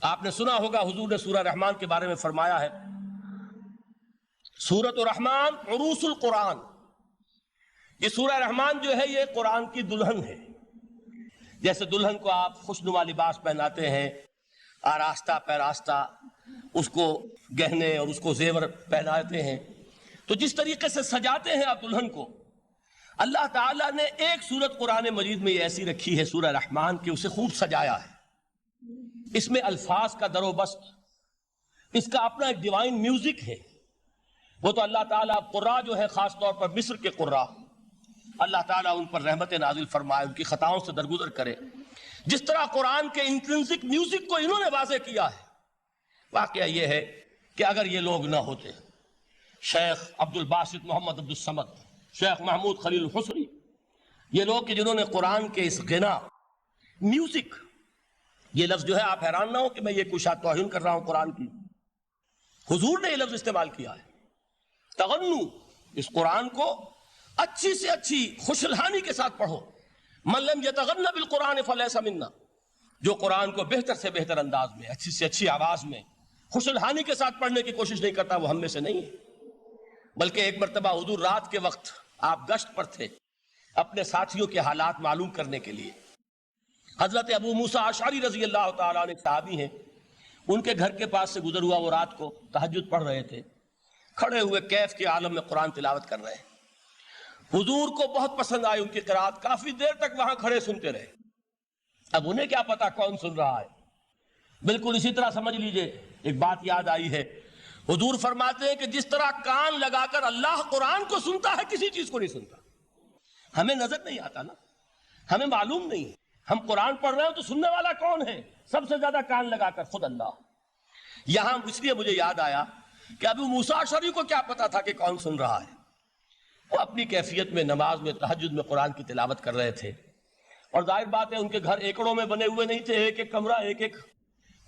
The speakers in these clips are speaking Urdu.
آپ نے سنا ہوگا حضور نے سورہ رحمان کے بارے میں فرمایا ہے، سورۃ الرحمان عروس القرآن. یہ سورہ رحمان جو ہے یہ قرآن کی دلہن ہے. جیسے دلہن کو آپ خوشنما لباس پہناتے ہیں، آراستہ پیراستہ اس کو گہنے اور اس کو زیور پہناتے ہیں، تو جس طریقے سے سجاتے ہیں آپ دلہن کو، اللہ تعالیٰ نے ایک سورت قرآن مجید میں یہ ایسی رکھی ہے سورہ رحمان کہ اسے خوب سجایا ہے. اس میں الفاظ کا در و بست، اس کا اپنا ایک ڈیوائن میوزک ہے. وہ تو اللہ تعالیٰ قراء جو ہے خاص طور پر مصر کے قراء، اللہ تعالیٰ ان پر رحمت نازل فرمائے، ان کی خطاؤں سے درگزر کرے. جس طرح قرآن کے انٹرنسک میوزک کو انہوں نے واضح کیا ہے. واقعہ یہ ہے کہ اگر یہ لوگ نہ ہوتے، شیخ عبد الباسط محمد عبد الصمد، شیخ محمود خلیل الحصری، یہ لوگ کہ جنہوں نے قرآن کے اس غنا میوزک، یہ لفظ جو ہے آپ حیران نہ ہو کہ میں یہ کوئی شاید توہین کر رہا ہوں قرآن کی، حضور نے یہ لفظ استعمال کیا ہے. تغنو، اس قرآن کو اچھی سے اچھی خوشلحانی کے ساتھ پڑھو. من لم یتغن بالقرآن فلیس منا، جو قرآن کو بہتر سے بہتر انداز میں، اچھی سے اچھی آواز میں، خوشلحانی کے ساتھ پڑھنے کی کوشش نہیں کرتا، وہ ہم میں سے نہیں ہے. بلکہ ایک مرتبہ حضور رات کے وقت آپ گشت پر تھے اپنے ساتھیوں کے حالات معلوم کرنے کے لیے. حضرت ابو موسیٰ اشعری رضی اللہ تعالیٰ عنہ صحابی ہیں، ان کے گھر کے پاس سے گزر ہوا، وہ رات کو تہجد پڑھ رہے تھے، کھڑے ہوئے کیف کے عالم میں قرآن تلاوت کر رہے ہیں. حضور کو بہت پسند آئی ان کی قرات، کافی دیر تک وہاں کھڑے سنتے رہے. اب انہیں کیا پتا کون سن رہا ہے. بالکل اسی طرح سمجھ لیجئے ایک بات یاد آئی ہے، حضور فرماتے ہیں کہ جس طرح کان لگا کر اللہ قرآن کو سنتا ہے، کسی چیز کو نہیں سنتا. ہمیں نظر نہیں آتا نا، ہمیں معلوم نہیں ہے. ہم قرآن پڑھ رہے ہیں تو سننے والا کون ہے؟ سب سے زیادہ کان لگا کر خود اللہ. یہاں اس لیے مجھے یاد آیا کہ ابو موسیٰ اشعری کو کیا پتا تھا کہ کون سن رہا ہے. وہ اپنی کیفیت میں نماز میں تہجد میں قرآن کی تلاوت کر رہے تھے، اور ظاہر بات ہے ان کے گھر ایکڑوں میں بنے ہوئے نہیں تھے، ایک ایک کمرہ، ایک ایک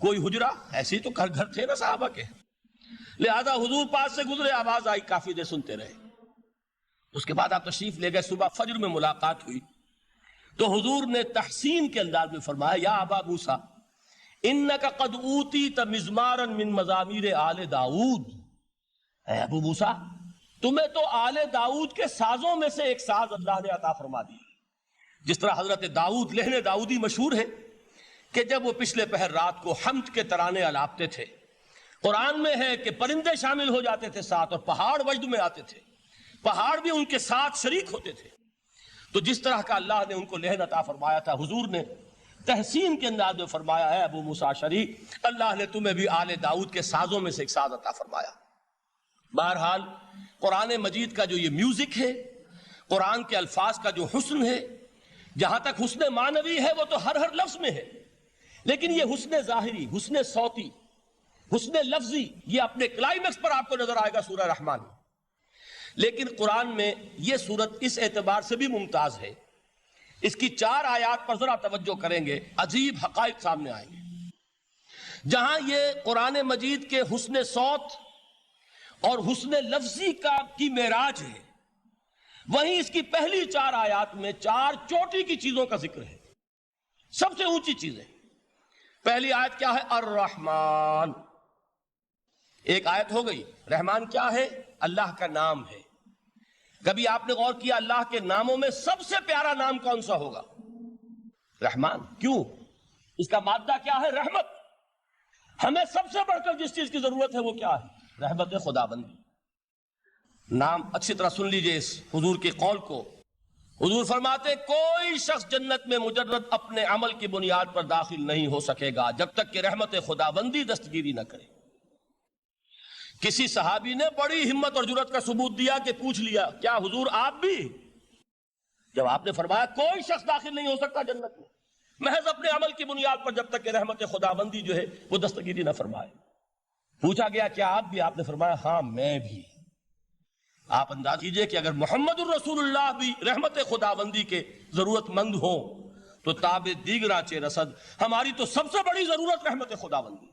کوئی حجرہ، ایسے ہی تو گھر تھے نا صحابہ کے. لہذا حضور پاس سے گزرے، آواز آئی، کافی دیر سنتے رہے. اس کے بعد آپ تشریف لے گئے، صبح فجر میں ملاقات ہوئی تو حضور نے تحسین کے انداز میں فرمایا، یا ابا موسیٰ انک قد اوتیت مزمارا من مزامیر آل داؤد. اے ابو موسیٰ، تمہیں تو آل داؤد کے سازوں میں سے ایک ساز اللہ نے عطا فرما دی. جس طرح حضرت داؤد، لہن داؤدی مشہور ہے کہ جب وہ پچھلے پہر رات کو حمد کے ترانے الاپتے تھے، قرآن میں ہے کہ پرندے شامل ہو جاتے تھے ساتھ، اور پہاڑ وجد میں آتے تھے، پہاڑ بھی ان کے ساتھ شریک ہوتے تھے. تو جس طرح کا اللہ نے ان کو لہن عطا فرمایا تھا، حضور نے تحسین کے انداز میں فرمایا ہے ابو موسیٰ اشعری، اللہ نے تمہیں بھی آل داؤد کے سازوں میں سے ایک ساز عطا فرمایا. بہرحال قرآن مجید کا جو یہ میوزک ہے، قرآن کے الفاظ کا جو حسن ہے، جہاں تک حسن معنوی ہے وہ تو ہر لفظ میں ہے، لیکن یہ حسن ظاہری، حسن صوتی، حسن لفظی، یہ اپنے کلائمیکس پر آپ کو نظر آئے گا سورہ رحمان میں. لیکن قرآن میں یہ سورت اس اعتبار سے بھی ممتاز ہے، اس کی 4 آیات پر ذرا توجہ کریں گے، عجیب حقائق سامنے آئیں گے. جہاں یہ قرآن مجید کے حسن صوت اور حسن لفظی کی معراج ہے، وہیں اس کی پہلی 4 آیات میں 4 چوٹی کی چیزوں کا ذکر ہے، سب سے اونچی چیزیں. پہلی آیت کیا ہے؟ الرحمن. ایک آیت ہو گئی. رحمان کیا ہے؟ اللہ کا نام ہے. کبھی آپ نے غور کیا اللہ کے ناموں میں سب سے پیارا نام کون سا ہوگا؟ رحمان. کیوں؟ اس کا مادہ کیا ہے؟ رحمت. ہمیں سب سے بڑھ کر جس چیز کی ضرورت ہے وہ کیا ہے؟ رحمت خداوندی. نام اچھی طرح سن لیجئے اس حضور کے قول کو. حضور فرماتے کوئی شخص جنت میں مجرد اپنے عمل کی بنیاد پر داخل نہیں ہو سکے گا جب تک کہ رحمت خداوندی دستگیری نہ کرے. کسی صحابی نے بڑی ہمت اور جرأت کا ثبوت دیا کہ پوچھ لیا، کیا حضور آپ بھی؟ جب آپ نے فرمایا کوئی شخص داخل نہیں ہو سکتا جنت میں محض اپنے عمل کی بنیاد پر جب تک کہ رحمت خداوندی جو ہے وہ دستگیری نہ فرمائے. پوچھا گیا کیا آپ بھی؟ آپ نے فرمایا ہاں میں بھی. آپ انداز کیجئے کہ اگر محمد الرسول اللہ بھی رحمت خداوندی کے ضرورت مند ہوں تو تاب دیگراں چہ رسد، ہماری تو سب سے بڑی ضرورت رحمت خداوندی.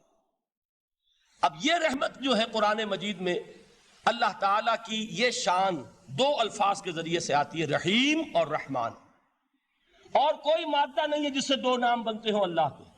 اب یہ رحمت جو ہے قرآن مجید میں اللہ تعالیٰ کی یہ شان 2 الفاظ کے ذریعے سے آتی ہے، رحیم اور رحمان. اور کوئی مادہ نہیں ہے جس سے 2 نام بنتے ہوں اللہ کے.